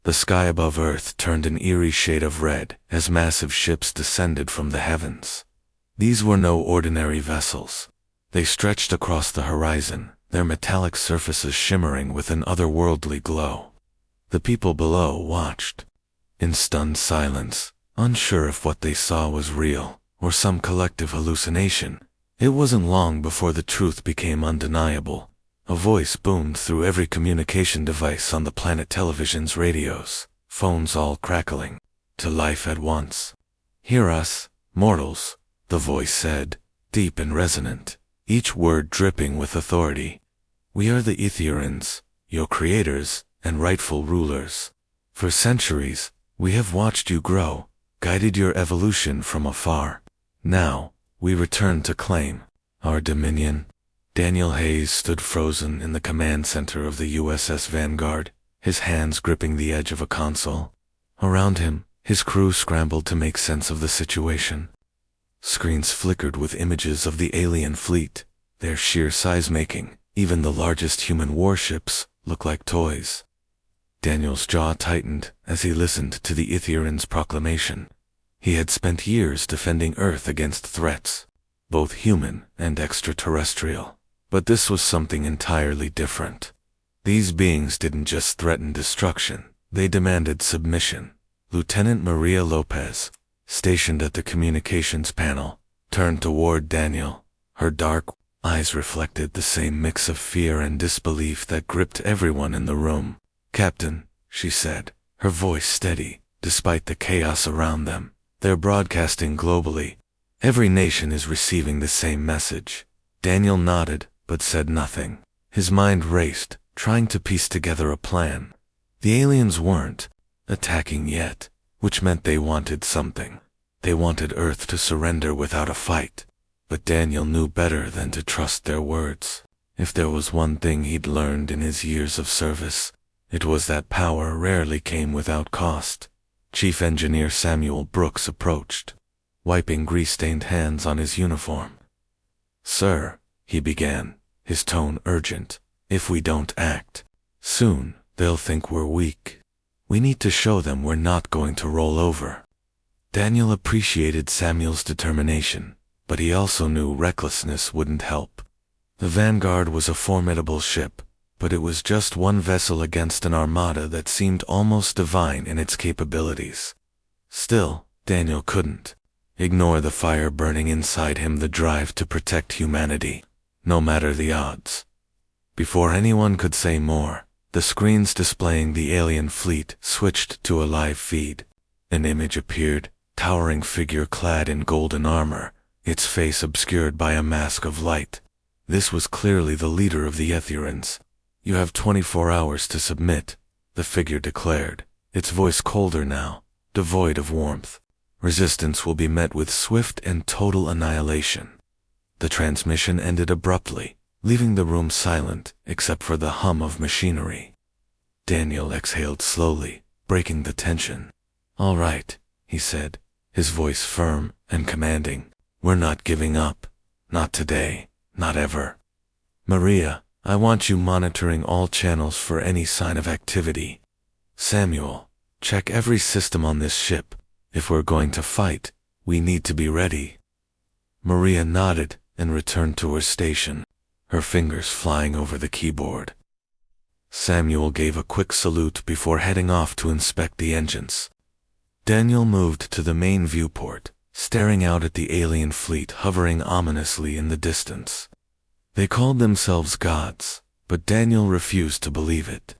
The sky above Earth turned an eerie shade of red as massive ships descended from the heavens. These were no ordinary vessels. They stretched across the horizon, their metallic surfaces shimmering with an otherworldly glow. The people below watched, in stunned silence, unsure if what they saw was real or some collective hallucination. It wasn't long before the truth became undeniable. A voice boomed through every communication device on the planet, televisions, radios, phones all crackling to life at once. "Hear us, mortals," the voice said, deep and resonant, each word dripping with authority. "We are the Aetherians, your creators and rightful rulers. For centuries, we have watched you grow, guided your evolution from afar. Now, we return to claim our dominion." Daniel Hayes stood frozen in the command center of the USS Vanguard, his hands gripping the edge of a console. Around him, his crew scrambled to make sense of the situation. Screens flickered with images of the alien fleet, their sheer size making even the largest human warships look like toys. Daniel's jaw tightened as he listened to the Aetherians' proclamation. He had spent years defending Earth against threats, both human and extraterrestrial. But this was something entirely different. These beings didn't just threaten destruction, they demanded submission. Lieutenant Maria Lopez, stationed at the communications panel, turned toward Daniel. Her dark eyes reflected the same mix of fear and disbelief that gripped everyone in the room. "Captain," she said, her voice steady, despite the chaos around them. "They're broadcasting globally. Every nation is receiving the same message." Daniel nodded, but said nothing. His mind raced, trying to piece together a plan. The aliens weren't attacking yet, which meant they wanted something. They wanted Earth to surrender without a fight. But Daniel knew better than to trust their words. If there was one thing he'd learned in his years of service, it was that power rarely came without cost. Chief Engineer Samuel Brooks approached, wiping grease-stained hands on his uniform. "Sir," he began, his tone urgent, "if we don't act soon, they'll think we're weak. We need to show them we're not going to roll over." Daniel appreciated Samuel's determination, but he also knew recklessness wouldn't help. The Vanguard was a formidable ship, but it was just one vessel against an armada that seemed almost divine in its capabilities. Still, Daniel couldn't ignore the fire burning inside him, the drive to protect humanity, no matter the odds. Before anyone could say more, the screens displaying the alien fleet switched to a live feed. An image appeared, towering figure clad in golden armor, its face obscured by a mask of light. This was clearly the leader of the Aetherians. "You have 24 hours to submit," the figure declared, its voice colder now, devoid of warmth. "Resistance will be met with swift and total annihilation." The transmission ended abruptly, leaving the room silent except for the hum of machinery. Daniel exhaled slowly, breaking the tension. "All right," he said, his voice firm and commanding. "We're not giving up. Not today, not ever. Maria, I want you monitoring all channels for any sign of activity. Samuel, check every system on this ship. If we're going to fight, we need to be ready." Maria nodded and returned to her station, her fingers flying over the keyboard. Samuel gave a quick salute before heading off to inspect the engines. Daniel moved to the main viewport, staring out at the alien fleet hovering ominously in the distance. They called themselves gods, but Daniel refused to believe it.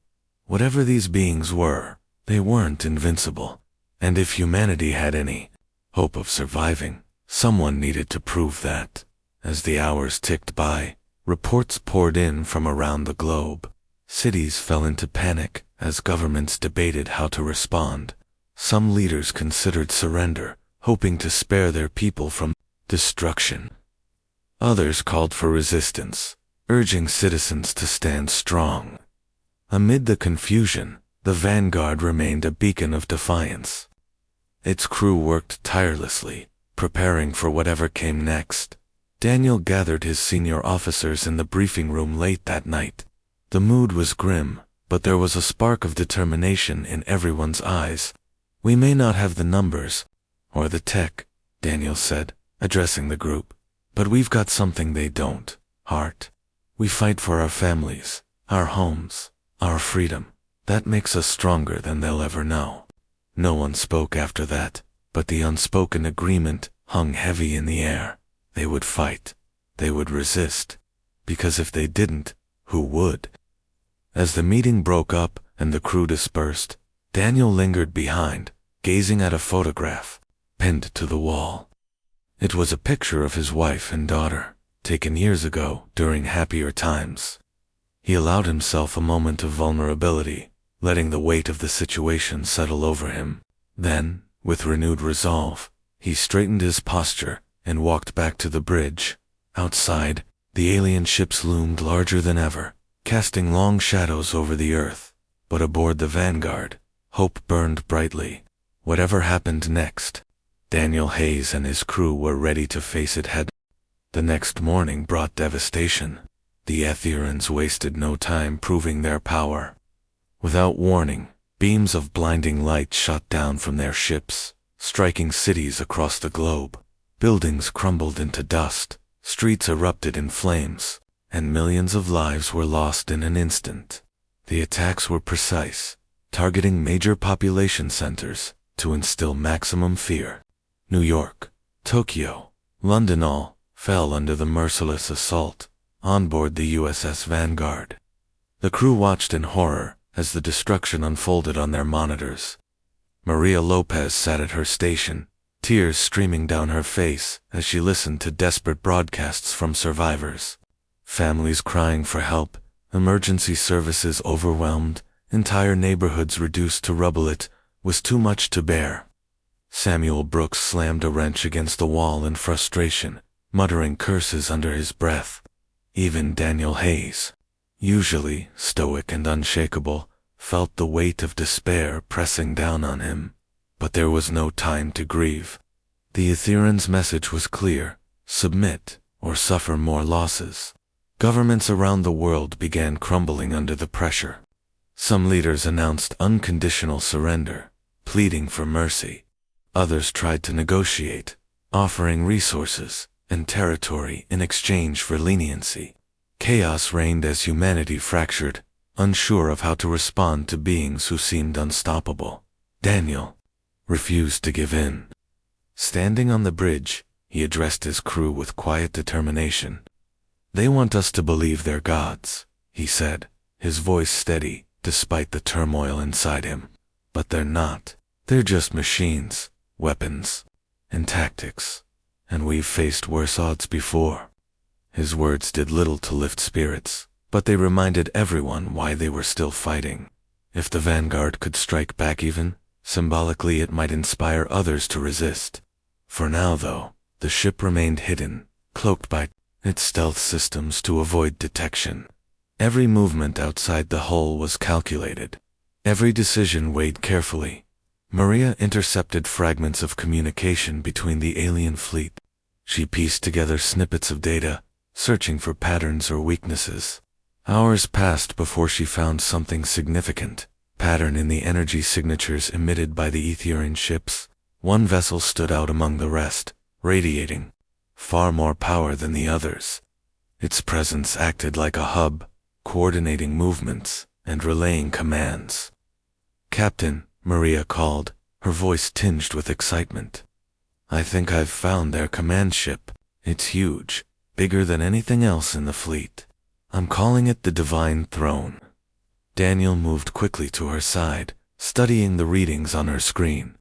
Whatever these beings were, they weren't invincible. And if humanity had any hope of surviving, someone needed to prove that. As the hours ticked by, reports poured in from around the globe. Cities fell into panic as governments debated how to respond. Some leaders considered surrender, hoping to spare their people from destruction. Others called for resistance, urging citizens to stand strong. Amid the confusion, the Vanguard remained a beacon of defiance. Its crew worked tirelessly, preparing for whatever came next. Daniel gathered his senior officers in the briefing room late that night. The mood was grim, but there was a spark of determination in everyone's eyes. "We may not have the numbers, or the tech," Daniel said, addressing the group, "but we've got something they don't: heart. We fight for our families, our homes, our freedom. That makes us stronger than they'll ever know." No one spoke after that, but the unspoken agreement hung heavy in the air. They would fight. They would resist. Because if they didn't, who would? As the meeting broke up and the crew dispersed, Daniel lingered behind, gazing at a photograph pinned to the wall. It was a picture of his wife and daughter, taken years ago during happier times. He allowed himself a moment of vulnerability, letting the weight of the situation settle over him. Then, with renewed resolve, he straightened his posture and walked back to the bridge. Outside, the alien ships loomed larger than ever, casting long shadows over the earth. But aboard the Vanguard, hope burned brightly. Whatever happened next, Daniel Hayes and his crew were ready to face it head. The next morning brought devastation. The Aetherians wasted no time proving their power. Without warning, beams of blinding light shot down from their ships, striking cities across the globe. Buildings crumbled into dust, streets erupted in flames, and millions of lives were lost in an instant. The attacks were precise, targeting major population centers to instill maximum fear. New York, Tokyo, London all fell under the merciless assault on board the USS Vanguard. The crew watched in horror as the destruction unfolded on their monitors. Maria Lopez sat at her station, tears streaming down her face as she listened to desperate broadcasts from survivors. Families crying for help, emergency services overwhelmed, entire neighborhoods reduced to rubble. It was too much to bear. Samuel Brooks slammed a wrench against the wall in frustration, muttering curses under his breath. Even Daniel Hayes, usually stoic and unshakable, felt the weight of despair pressing down on him. But there was no time to grieve. The Aetherians' message was clear: submit or suffer more losses. Governments around the world began crumbling under the pressure. Some leaders announced unconditional surrender, pleading for mercy. Others tried to negotiate, offering resources and territory in exchange for leniency. Chaos reigned as humanity fractured, unsure of how to respond to beings who seemed unstoppable. Daniel refused to give in. Standing on the bridge, he addressed his crew with quiet determination. "They want us to believe they're gods," he said, his voice steady despite the turmoil inside him. "But they're not. They're just machines, weapons, and tactics. And we've faced worse odds before." His words did little to lift spirits, but they reminded everyone why they were still fighting. If the Vanguard could strike back even, symbolically it might inspire others to resist. For now, though, the ship remained hidden, cloaked by its stealth systems to avoid detection. Every movement outside the hull was calculated. Every decision weighed carefully. Maria intercepted fragments of communication between the alien fleet. She pieced together snippets of data, searching for patterns or weaknesses. Hours passed before she found something significant: pattern in the energy signatures emitted by the Aetherian ships. One vessel stood out among the rest, radiating far more power than the others. Its presence acted like a hub, coordinating movements and relaying commands. "Captain," Maria called, her voice tinged with excitement. "I think I've found their command ship. It's huge, bigger than anything else in the fleet. I'm calling it the Divine Throne." Daniel moved quickly to her side, studying the readings on her screen.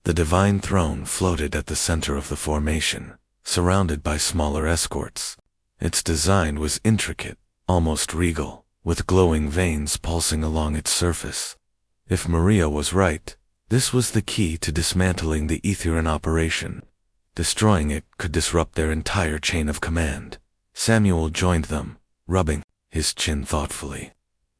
The Divine Throne floated at the center of the formation, surrounded by smaller escorts. Its design was intricate, almost regal, with glowing veins pulsing along its surface. If Maria was right, this was the key to dismantling the Aetherian operation. Destroying it could disrupt their entire chain of command. Samuel joined them, rubbing his chin thoughtfully.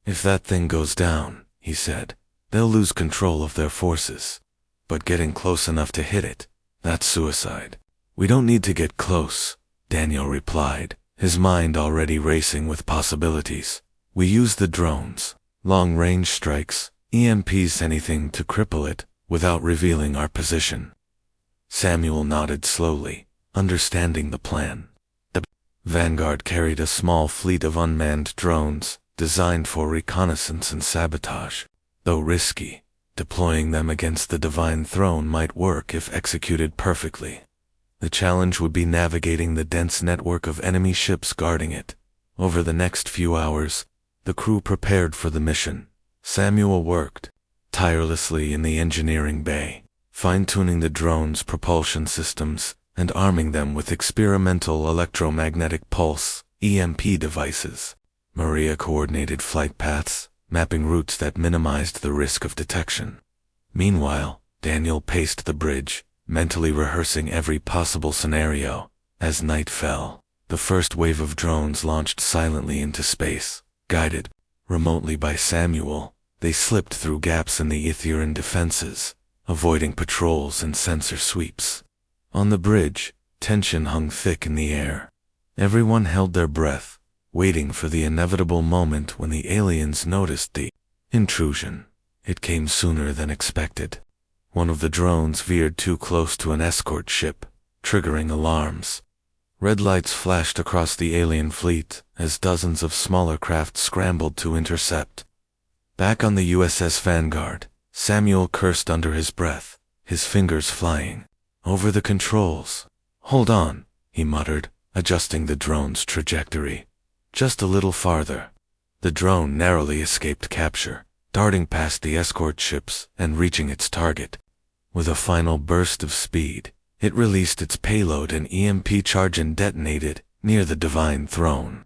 "If that thing goes down," he said, "they'll lose control of their forces. But getting close enough to hit it, that's suicide." "We don't need to get close," Daniel replied, his mind already racing with possibilities. "We use the drones. Long-range strikes, EMPs, anything to cripple it, without revealing our position. Samuel nodded slowly, understanding the plan. The Vanguard carried a small fleet of unmanned drones, designed for reconnaissance and sabotage. Though risky, deploying them against the Divine Throne might work if executed perfectly. The challenge would be navigating the dense network of enemy ships guarding it. Over the next few hours, the crew prepared for the mission. Samuel worked tirelessly in the engineering bay, fine-tuning the drones' propulsion systems and arming them with experimental electromagnetic pulse (EMP) devices. Maria coordinated flight paths, mapping routes that minimized the risk of detection. Meanwhile, Daniel paced the bridge, mentally rehearsing every possible scenario. As night fell, the first wave of drones launched silently into space. Guided remotely by Samuel, they slipped through gaps in the Etherean defenses, avoiding patrols and sensor sweeps. On the bridge, tension hung thick in the air. Everyone held their breath, waiting for the inevitable moment when the aliens noticed the intrusion. It came sooner than expected. One of the drones veered too close to an escort ship, triggering alarms. Red lights flashed across the alien fleet as dozens of smaller craft scrambled to intercept. Back on the USS Vanguard, Samuel cursed under his breath, his fingers flying over the controls. "Hold on," he muttered, adjusting the drone's trajectory. Just a little farther. The drone narrowly escaped capture, darting past the escort ships and reaching its target. With a final burst of speed, it released its payload and EMP charge and detonated near the Divine Throne.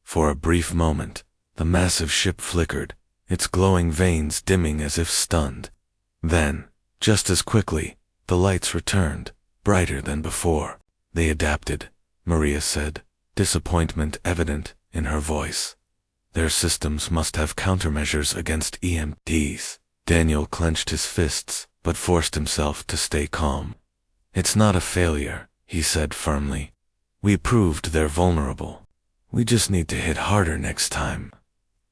For a brief moment, the massive ship flickered, its glowing vanes dimming as if stunned. Then, just as quickly, the lights returned, brighter than before. "They adapted," Maria said, disappointment evident in her voice. "Their systems must have countermeasures against EMPs." Daniel clenched his fists, but forced himself to stay calm. "It's not a failure," he said firmly. "We proved they're vulnerable. We just need to hit harder next time."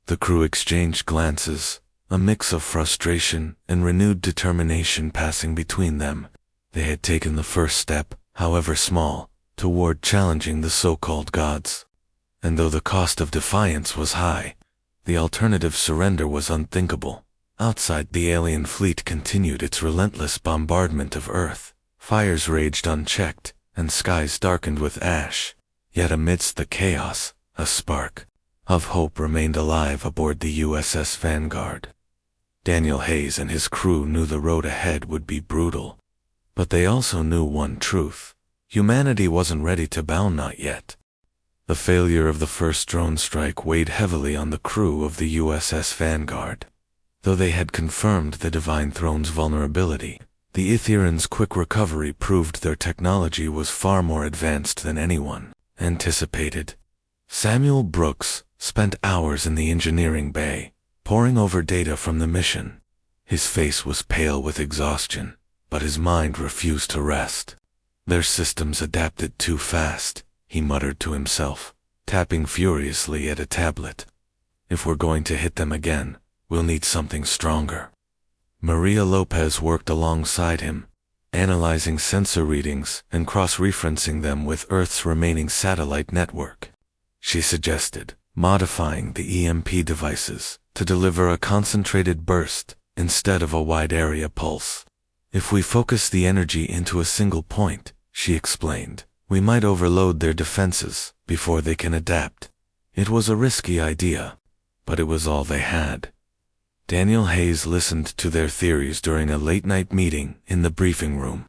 The crew exchanged glances, a mix of frustration and renewed determination passing between them. They had taken the first step, however small, toward challenging the so-called gods. And though the cost of defiance was high, the alternative surrender was unthinkable. Outside, the alien fleet continued its relentless bombardment of Earth. Fires raged unchecked, and skies darkened with ash. Yet amidst the chaos, a spark of hope remained alive aboard the USS Vanguard. Daniel Hayes and his crew knew the road ahead would be brutal. But they also knew one truth: humanity wasn't ready to bow, not yet. The failure of the first drone strike weighed heavily on the crew of the USS Vanguard. Though they had confirmed the Divine Throne's vulnerability, the Ethereans' quick recovery proved their technology was far more advanced than anyone anticipated. Samuel Brooks spent hours in the engineering bay, poring over data from the mission. His face was pale with exhaustion, but his mind refused to rest. "Their systems adapted too fast," he muttered to himself, tapping furiously at a tablet. "If we're going to hit them again, we'll need something stronger." Maria Lopez worked alongside him, analyzing sensor readings and cross-referencing them with Earth's remaining satellite network. She suggested modifying the EMP devices to deliver a concentrated burst instead of a wide-area pulse. "If we focus the energy into a single point," she explained, "we might overload their defenses before they can adapt." It was a risky idea, but it was all they had. Daniel Hayes listened to their theories during a late-night meeting in the briefing room.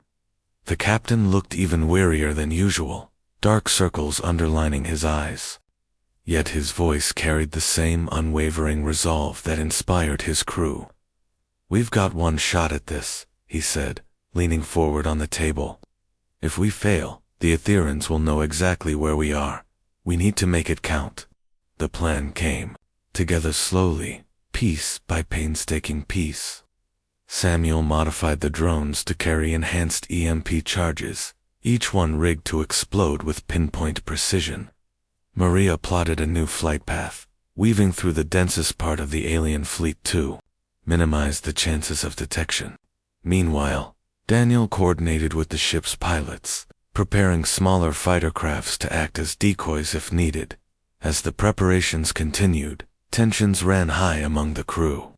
The captain looked even wearier than usual, dark circles underlining his eyes. Yet his voice carried the same unwavering resolve that inspired his crew. "We've got one shot at this," he said, leaning forward on the table. "If we fail, the Ethereans will know exactly where we are. We need to make it count." The plan came together slowly, piece by painstaking piece. Samuel modified the drones to carry enhanced EMP charges, each one rigged to explode with pinpoint precision. Maria plotted a new flight path, weaving through the densest part of the alien fleet to minimize the chances of detection. Meanwhile, Daniel coordinated with the ship's pilots, preparing smaller fighter crafts to act as decoys if needed. As the preparations continued, tensions ran high among the crew.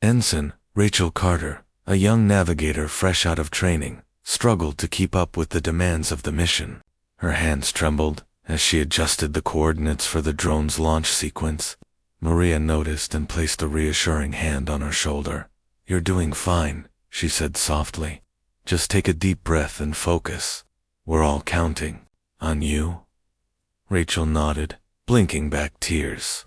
Ensign Rachel Carter, a young navigator fresh out of training, struggled to keep up with the demands of the mission. Her hands trembled as she adjusted the coordinates for the drone's launch sequence. Maria noticed and placed a reassuring hand on her shoulder. "You're doing fine," she said softly. "Just take a deep breath and focus. We're all counting on you." Rachel nodded, blinking back tears.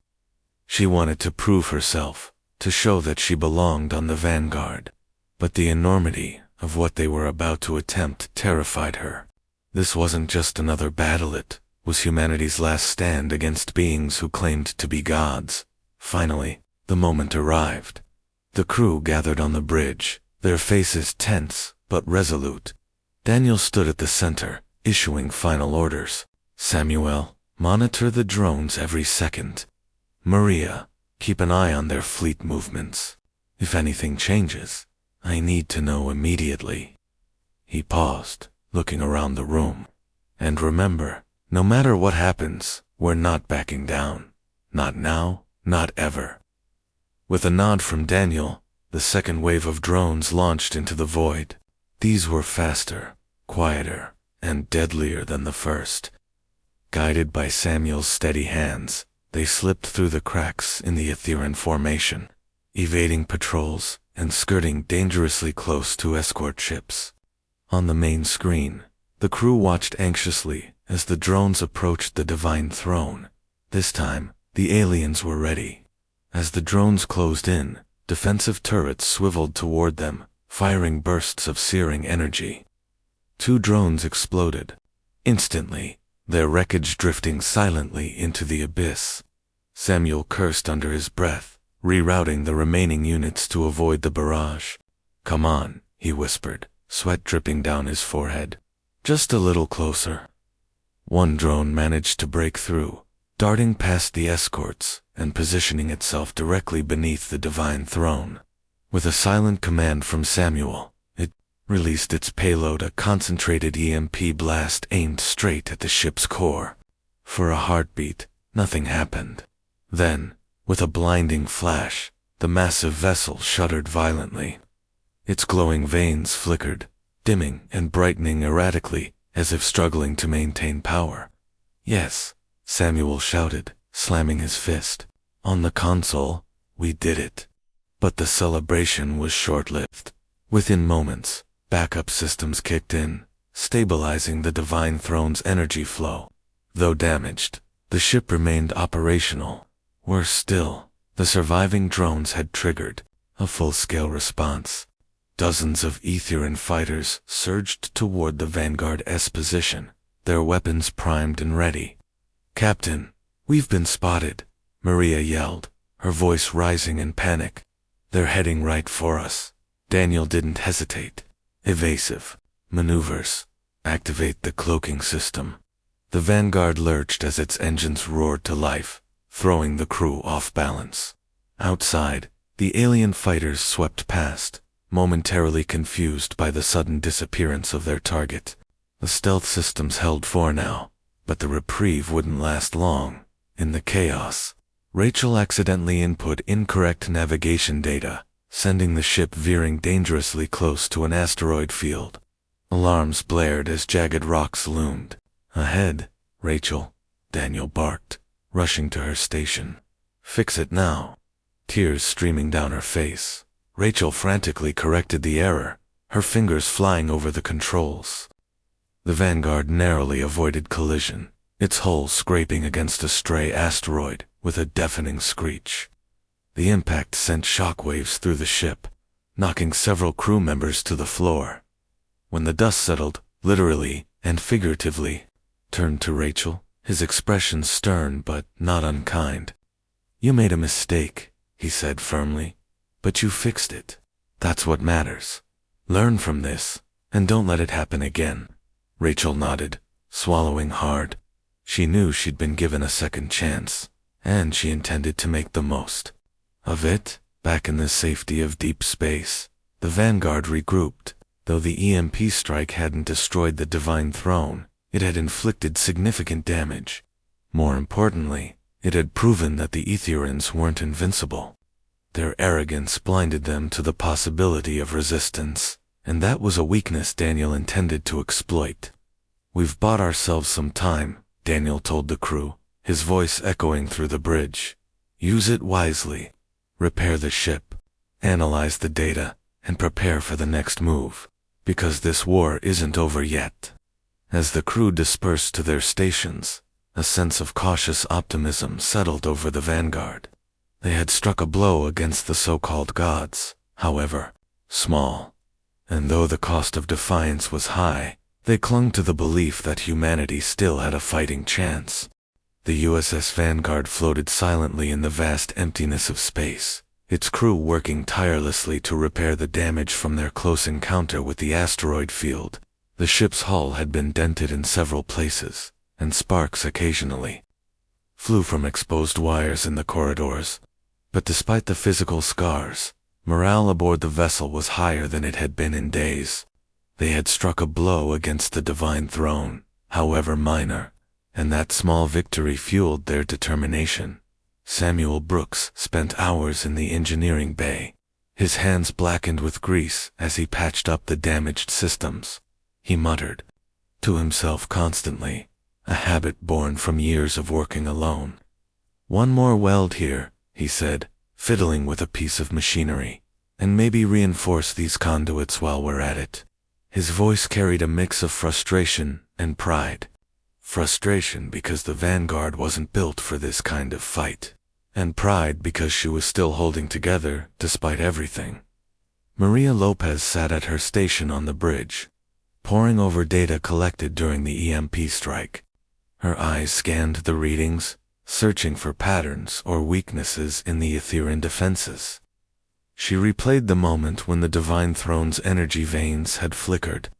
She wanted to prove herself, to show that she belonged on the vanguard. But the enormity of what they were about to attempt terrified her. This wasn't just another battle, it was humanity's last stand against beings who claimed to be gods. Finally, the moment arrived. The crew gathered on the bridge, their faces tense but resolute. Daniel stood at the center, issuing final orders. "Samuel, monitor the drones every second. Maria, keep an eye on their fleet movements. If anything changes, I need to know immediately." He paused, looking around the room. "And remember, no matter what happens, we're not backing down. Not now, not ever." With a nod from Daniel, the second wave of drones launched into the void. These were faster, quieter, and deadlier than the first. Guided by Samuel's steady hands, they slipped through the cracks in the Etherean formation, evading patrols and skirting dangerously close to escort ships. On the main screen, the crew watched anxiously as the drones approached the Divine Throne. This time, the aliens were ready. As the drones closed in, defensive turrets swiveled toward them, firing bursts of searing energy. 2 drones exploded. Instantly, their wreckage drifting silently into the abyss. Samuel cursed under his breath, rerouting the remaining units to avoid the barrage. "Come on," he whispered, sweat dripping down his forehead. "Just a little closer." One drone managed to break through, darting past the escorts and positioning itself directly beneath the Divine Throne. With a silent command from Samuel, it released its payload, a concentrated EMP blast aimed straight at the ship's core. For a heartbeat, nothing happened. Then, with a blinding flash, the massive vessel shuddered violently. Its glowing vanes flickered, dimming and brightening erratically, as if struggling to maintain power. "Yes," Samuel shouted, slamming his fist. "On the console, we did it." But the celebration was short-lived. Within moments, backup systems kicked in, stabilizing the Divine Throne's energy flow. Though damaged, the ship remained operational. Worse still, the surviving drones had triggered a full-scale response. Dozens of Etherean fighters surged toward the Vanguard's position, their weapons primed and ready. "Captain, we've been spotted," Maria yelled, her voice rising in panic. "They're heading right for us." Daniel didn't hesitate. "Evasive maneuvers. Activate the cloaking system." The Vanguard lurched as its engines roared to life, throwing the crew off balance. Outside, the alien fighters swept past, momentarily confused by the sudden disappearance of their target. The stealth systems held for now, but the reprieve wouldn't last long. In the chaos, Rachel accidentally input incorrect navigation data, sending the ship veering dangerously close to an asteroid field. Alarms blared as jagged rocks loomed. "Ahead, Rachel," Daniel barked, rushing to her station. "Fix it now." Tears streaming down her face, Rachel frantically corrected the error, her fingers flying over the controls. The Vanguard narrowly avoided collision, its hull scraping against a stray asteroid with a deafening screech. The impact sent shockwaves through the ship, knocking several crew members to the floor. When the dust settled, literally and figuratively, turned to Rachel, his expression stern but not unkind. "You made a mistake," he said firmly, "but you fixed it. That's what matters. Learn from this, and don't let it happen again." Rachel nodded, swallowing hard. She knew she'd been given a second chance, and she intended to make the most of it. Back in the safety of deep space, the Vanguard regrouped. Though the EMP strike hadn't destroyed the Divine Throne, it had inflicted significant damage. More importantly, it had proven that the Aetherians weren't invincible. Their arrogance blinded them to the possibility of resistance, and that was a weakness Daniel intended to exploit. "We've bought ourselves some time," Daniel told the crew, his voice echoing through the bridge. "Use it wisely. Repair the ship, analyze the data, and prepare for the next move, because this war isn't over yet." As the crew dispersed to their stations, a sense of cautious optimism settled over the Vanguard. They had struck a blow against the so-called gods, however small. And though the cost of defiance was high, they clung to the belief that humanity still had a fighting chance. The USS Vanguard floated silently in the vast emptiness of space, its crew working tirelessly to repair the damage from their close encounter with the asteroid field. The ship's hull had been dented in several places, and sparks occasionally flew from exposed wires in the corridors. But despite the physical scars, morale aboard the vessel was higher than it had been in days. They had struck a blow against the Divine Throne, however minor, and that small victory fueled their determination. Samuel Brooks spent hours in the engineering bay, his hands blackened with grease as he patched up the damaged systems. He muttered to himself constantly, a habit born from years of working alone. "One more weld here," he said, fiddling with a piece of machinery, "and maybe reinforce these conduits while we're at it." His voice carried a mix of frustration and pride. Frustration because the Vanguard wasn't built for this kind of fight, and pride because she was still holding together despite everything. Maria Lopez sat at her station on the bridge, poring over data collected during the EMP strike. Her eyes scanned the readings, searching for patterns or weaknesses in the Aetherian defenses. She replayed the moment when the Divine Throne's energy veins had flickered,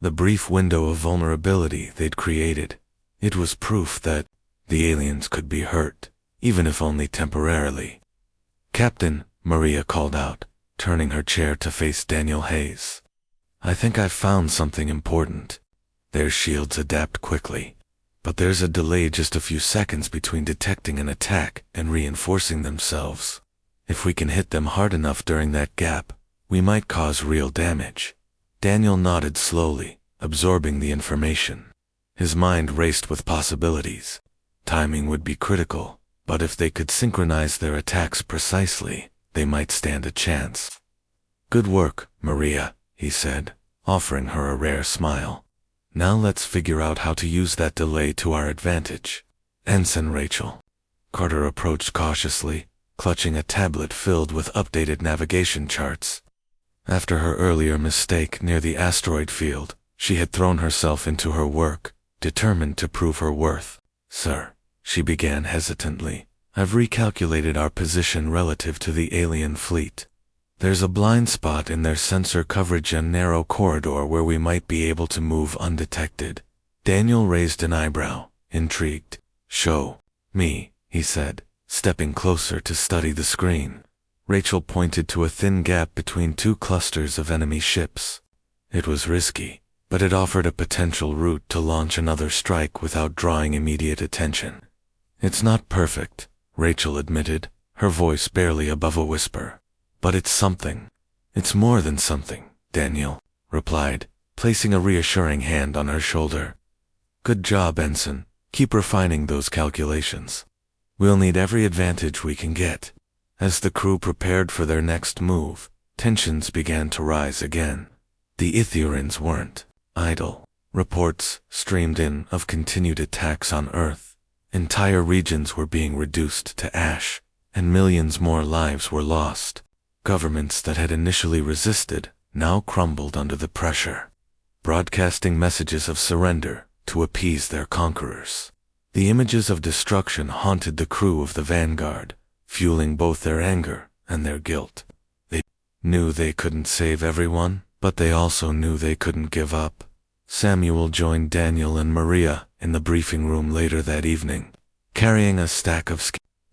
the brief window of vulnerability they'd created. It was proof that the aliens could be hurt, even if only temporarily. "Captain," Maria called out, turning her chair to face Daniel Hayes. "I think I've found something important. Their shields adapt quickly, but there's a delay just a few seconds between detecting an attack and reinforcing themselves. If we can hit them hard enough during that gap, we might cause real damage." Daniel nodded slowly, absorbing the information. His mind raced with possibilities. Timing would be critical, but if they could synchronize their attacks precisely, they might stand a chance. "Good work, Maria," he said, offering her a rare smile. "Now let's figure out how to use that delay to our advantage." "Ensign Rachel." Carter approached cautiously, clutching a tablet filled with updated navigation charts. After her earlier mistake near the asteroid field, she had thrown herself into her work, determined to prove her worth. "Sir," she began hesitantly, "I've recalculated our position relative to the alien fleet. There's a blind spot in their sensor coverage and narrow corridor where we might be able to move undetected." Daniel raised an eyebrow, intrigued. "Show me," he said, stepping closer to study the screen. Rachel pointed to a thin gap between two clusters of enemy ships. It was risky, but it offered a potential route to launch another strike without drawing immediate attention. "It's not perfect," Rachel admitted, her voice barely above a whisper. "But it's something." "It's more than something," Daniel replied, placing a reassuring hand on her shoulder. "Good job, Ensign. Keep refining those calculations. We'll need every advantage we can get." As the crew prepared for their next move, tensions began to rise again. The Aetherians weren't idle. Reports streamed in of continued attacks on Earth. Entire regions were being reduced to ash, and millions more lives were lost. Governments that had initially resisted now crumbled under the pressure, broadcasting messages of surrender to appease their conquerors. The images of destruction haunted the crew of the Vanguard, fueling both their anger and their guilt. They knew they couldn't save everyone, but they also knew they couldn't give up. Samuel joined Daniel and Maria in the briefing room later that evening, carrying a stack of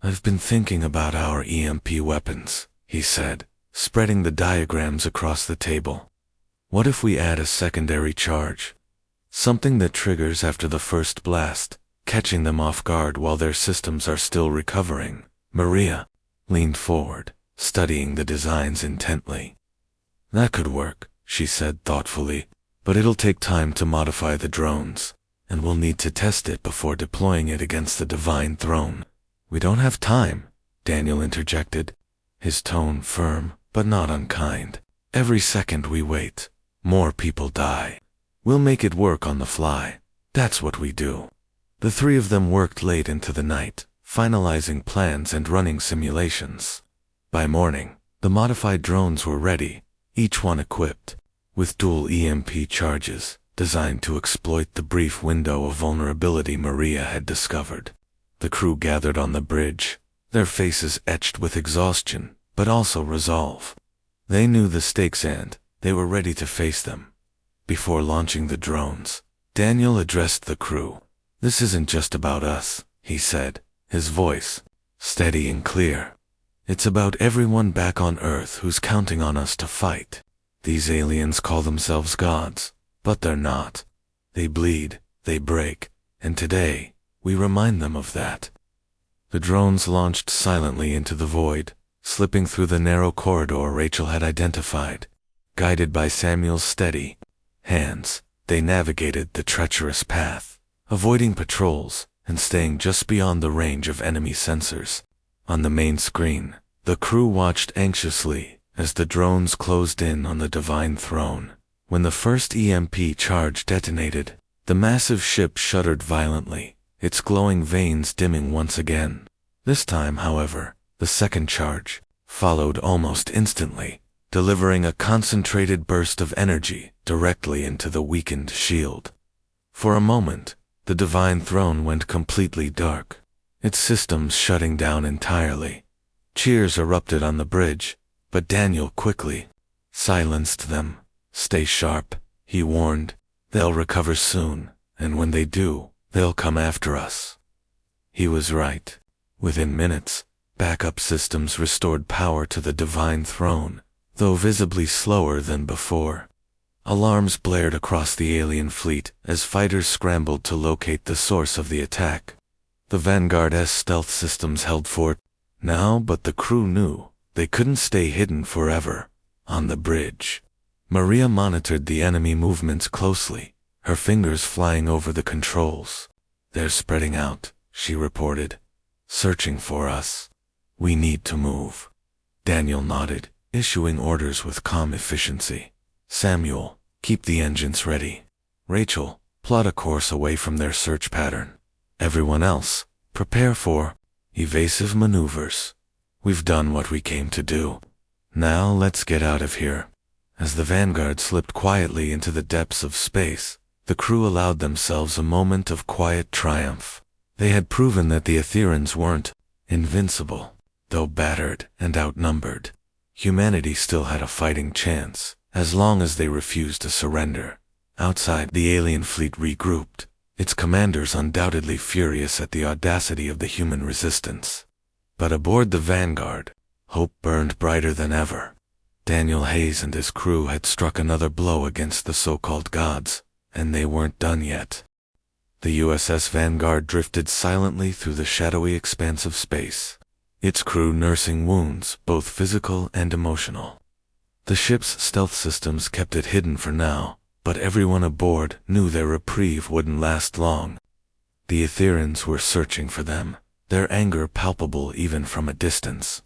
I've been thinking about our EMP weapons, he said, spreading the diagrams across the table. What if we add a secondary charge? Something that triggers after the first blast, catching them off guard while their systems are still recovering. Maria leaned forward, studying the designs intently. That could work, she said thoughtfully, but it'll take time to modify the drones, and we'll need to test it before deploying it against the Divine Throne. We don't have time, Daniel interjected, his tone firm but not unkind. Every second we wait, more people die. We'll make it work on the fly. That's what we do. The three of them worked late into the night, finalizing plans and running simulations. By morning, the modified drones were ready, each one equipped with dual EMP charges, designed to exploit the brief window of vulnerability Maria had discovered. The crew gathered on the bridge, their faces etched with exhaustion, but also resolve. They knew the stakes and they were ready to face them. Before launching the drones, Daniel addressed the crew. This isn't just about us, he said, his voice steady and clear. It's about everyone back on Earth who's counting on us to fight. These aliens call themselves gods, but they're not. They bleed, they break, and today, we remind them of that. The drones launched silently into the void, slipping through the narrow corridor Rachel had identified. Guided by Samuel's steady hands, they navigated the treacherous path, avoiding patrols and staying just beyond the range of enemy sensors. On the main screen, the crew watched anxiously as the drones closed in on the Divine Throne. When the first EMP charge detonated, the massive ship shuddered violently, its glowing veins dimming once again. This time, however, the second charge followed almost instantly, delivering a concentrated burst of energy directly into the weakened shield. For a moment, the Divine Throne went completely dark, its systems shutting down entirely. Cheers erupted on the bridge, but Daniel quickly silenced them. Stay sharp, he warned. They'll recover soon, and when they do, they'll come after us. He was right. Within minutes, backup systems restored power to the Divine Throne, though visibly slower than before. Alarms blared across the alien fleet as fighters scrambled to locate the source of the attack. The Vanguard's stealth systems held fort now, but the crew knew they couldn't stay hidden forever. On the bridge, Maria monitored the enemy movements closely, her fingers flying over the controls. They're spreading out, she reported. Searching for us. We need to move. Daniel nodded, issuing orders with calm efficiency. Samuel, keep the engines ready. Rachel, plot a course away from their search pattern. Everyone else, prepare for evasive maneuvers. We've done what we came to do. Now let's get out of here. As the Vanguard slipped quietly into the depths of space, the crew allowed themselves a moment of quiet triumph. They had proven that the Aetherians weren't invincible. Though battered and outnumbered, humanity still had a fighting chance, as long as they refused to surrender. Outside, the alien fleet regrouped, its commanders undoubtedly furious at the audacity of the human resistance. But aboard the Vanguard, hope burned brighter than ever. Daniel Hayes and his crew had struck another blow against the so-called gods, and they weren't done yet. The USS Vanguard drifted silently through the shadowy expanse of space, its crew nursing wounds, both physical and emotional. The ship's stealth systems kept it hidden for now, but everyone aboard knew their reprieve wouldn't last long. The Aetherians were searching for them, their anger palpable even from a distance.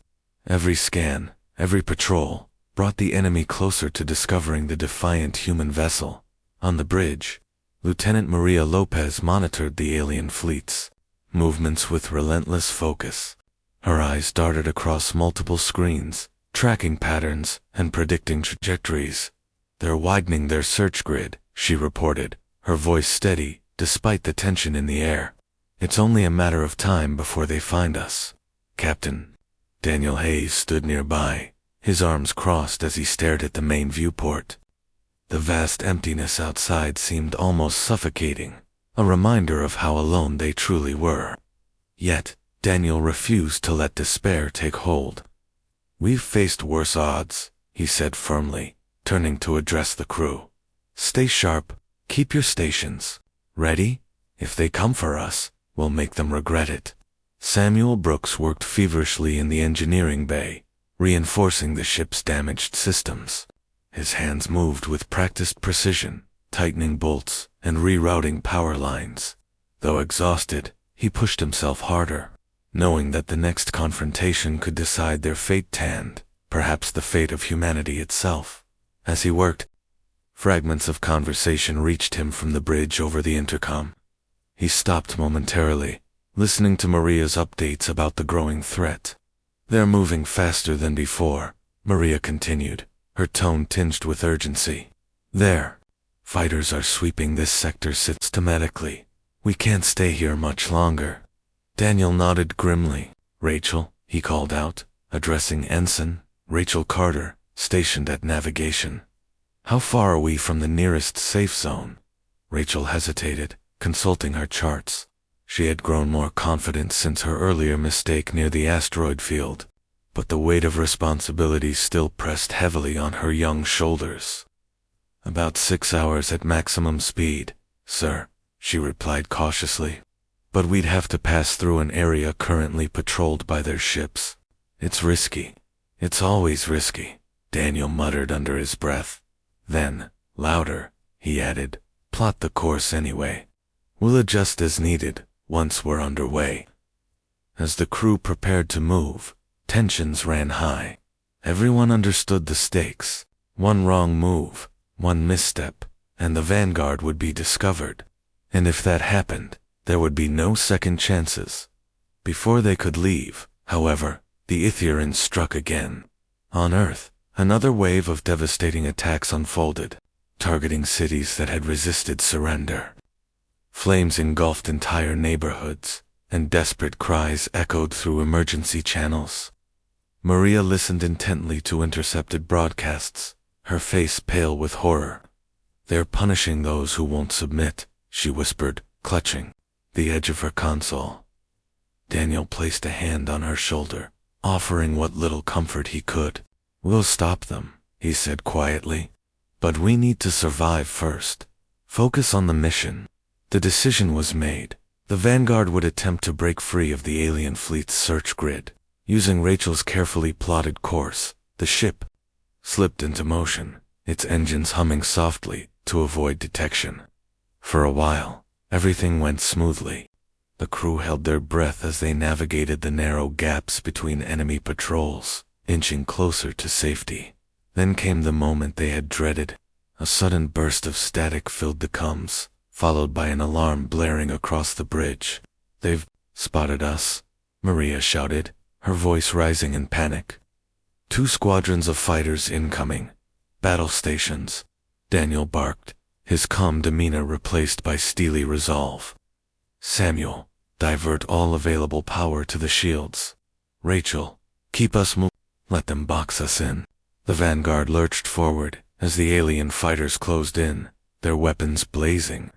Every scan, every patrol, brought the enemy closer to discovering the defiant human vessel. On the bridge, Lieutenant Maria Lopez monitored the alien fleet's movements with relentless focus. Her eyes darted across multiple screens, tracking patterns and predicting trajectories. They're widening their search grid, she reported, her voice steady, despite the tension in the air. It's only a matter of time before they find us. Captain. Daniel Hayes stood nearby, his arms crossed as he stared at the main viewport. The vast emptiness outside seemed almost suffocating, a reminder of how alone they truly were. Yet, Daniel refused to let despair take hold. "We've faced worse odds," he said firmly, turning to address the crew. "Stay sharp, keep your stations. Ready? If they come for us, we'll make them regret it." Samuel Brooks worked feverishly in the engineering bay, reinforcing the ship's damaged systems. His hands moved with practiced precision, tightening bolts and rerouting power lines. Though exhausted, he pushed himself harder, knowing that the next confrontation could decide their fate and, perhaps, the fate of humanity itself. As he worked, fragments of conversation reached him from the bridge over the intercom. He stopped momentarily, listening to Maria's updates about the growing threat. "They're moving faster than before," Maria continued, her tone tinged with urgency. "Their fighters are sweeping this sector systematically. We can't stay here much longer." Daniel nodded grimly. "Rachel," he called out, addressing Ensign Rachel Carter, stationed at navigation. "How far are we from the nearest safe zone?" Rachel hesitated, consulting her charts. She had grown more confident since her earlier mistake near the asteroid field, but the weight of responsibility still pressed heavily on her young shoulders. "About 6 hours at maximum speed, sir," she replied cautiously. "But we'd have to pass through an area currently patrolled by their ships. It's risky. It's always risky," Daniel muttered under his breath. Then, louder, he added, "Plot the course anyway. We'll adjust as needed once we're underway." As the crew prepared to move, tensions ran high. Everyone understood the stakes. One wrong move, one misstep, and the Vanguard would be discovered. And if that happened, there would be no second chances. Before they could leave, however, the Ithurians struck again. On Earth, another wave of devastating attacks unfolded, targeting cities that had resisted surrender. Flames engulfed entire neighborhoods, and desperate cries echoed through emergency channels. Maria listened intently to intercepted broadcasts, her face pale with horror. "They're punishing those who won't submit," she whispered, clutching the edge of her console. Daniel placed a hand on her shoulder, offering what little comfort he could. "We'll stop them," he said quietly. "But we need to survive first. Focus on the mission." The decision was made. The Vanguard would attempt to break free of the alien fleet's search grid. Using Rachel's carefully plotted course, the ship slipped into motion, its engines humming softly to avoid detection. For a while, everything went smoothly. The crew held their breath as they navigated the narrow gaps between enemy patrols, inching closer to safety. Then came the moment they had dreaded. A sudden burst of static filled the comms, followed by an alarm blaring across the bridge. "They've spotted us," Maria shouted, her voice rising in panic. "2 squadrons of fighters incoming. Battle stations," Daniel barked, his calm demeanor replaced by steely resolve. "Samuel, divert all available power to the shields. Rachel, keep us let them box us in." The Vanguard lurched forward as the alien fighters closed in, their weapons blazing.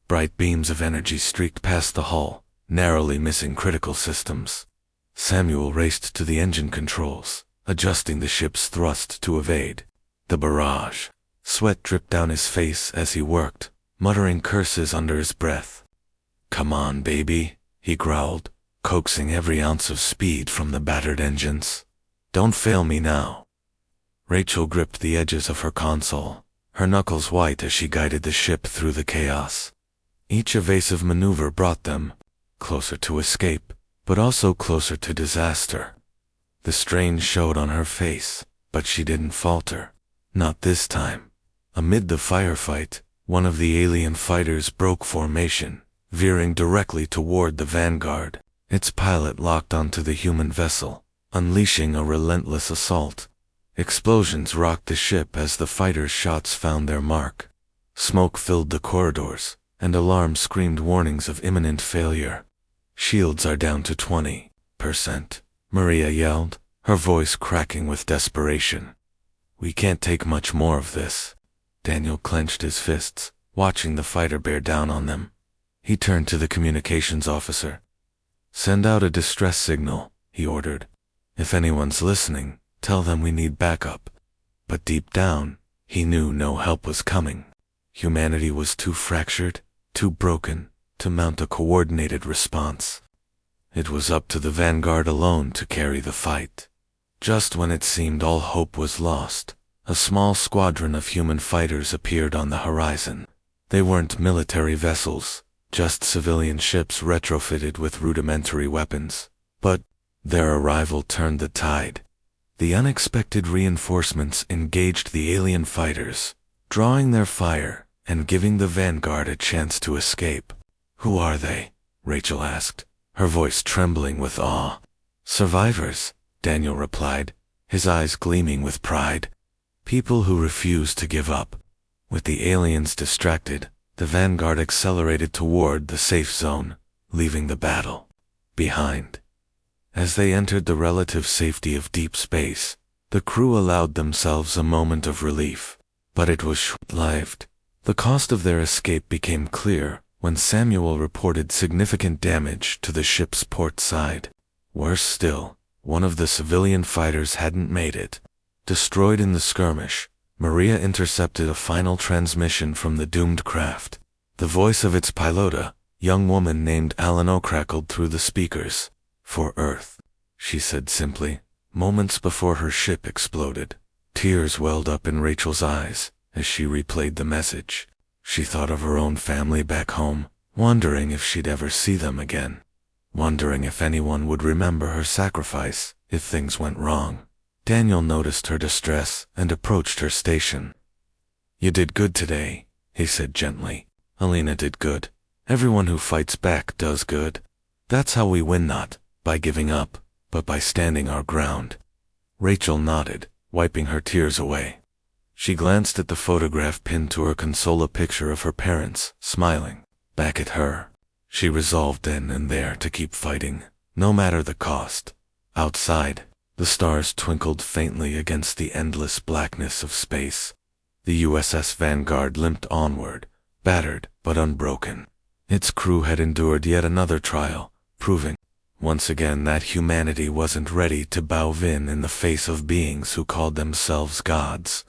Bright beams of energy streaked past the hull, narrowly missing critical systems. Samuel raced to the engine controls, adjusting the ship's thrust to evade the barrage. Sweat dripped down his face as he worked, muttering curses under his breath. "Come on, baby," he growled, coaxing every ounce of speed from the battered engines. "Don't fail me now." Rachel gripped the edges of her console, her knuckles white as she guided the ship through the chaos. Each evasive maneuver brought them closer to escape, but also closer to disaster. The strain showed on her face, but she didn't falter. Not this time. Amid the firefight, one of the alien fighters broke formation, veering directly toward the Vanguard. Its pilot locked onto the human vessel, unleashing a relentless assault. Explosions rocked the ship as the fighter's shots found their mark. Smoke filled the corridors, and alarms screamed warnings of imminent failure. "Shields are down to 20%, Maria yelled, her voice cracking with desperation. "We can't take much more of this." Daniel clenched his fists, watching the fighter bear down on them. He turned to the communications officer. "Send out a distress signal," he ordered. "If anyone's listening, tell them we need backup." But deep down, he knew no help was coming. Humanity was too fractured, too broken, to mount a coordinated response. It was up to the vanguard alone to carry the fight. Just when it seemed all hope was lost, a small squadron of human fighters appeared on the horizon. They weren't military vessels, just civilian ships retrofitted with rudimentary weapons. But their arrival turned the tide. The unexpected reinforcements engaged the alien fighters, drawing their fire and giving the vanguard a chance to escape. "Who are they?" Rachel asked, her voice trembling with awe. "Survivors," Daniel replied, his eyes gleaming with pride. "People who refuse to give up." With the aliens distracted, the vanguard accelerated toward the safe zone, leaving the battle behind. As they entered the relative safety of deep space, the crew allowed themselves a moment of relief. But it was short-lived. The cost of their escape became clear when Samuel reported significant damage to the ship's port side. Worse still, one of the civilian fighters hadn't made it. Destroyed in the skirmish, Maria intercepted a final transmission from the doomed craft. The voice of its pilota, young woman named Alano, crackled through the speakers. "For Earth," she said simply, moments before her ship exploded. Tears welled up in Rachel's eyes as she replayed the message. She thought of her own family back home, wondering if she'd ever see them again. Wondering if anyone would remember her sacrifice if things went wrong. Daniel noticed her distress and approached her station. "You did good today," he said gently. "Alina did good. Everyone who fights back does good. That's how we win, not by giving up, but by standing our ground." Rachel nodded, wiping her tears away. She glanced at the photograph pinned to her console, a picture of her parents, smiling back at her. She resolved then and there to keep fighting, no matter the cost. Outside, the stars twinkled faintly against the endless blackness of space. The USS Vanguard limped onward, battered but unbroken. Its crew had endured yet another trial, proving once again that humanity wasn't ready to bow in the face of beings who called themselves gods.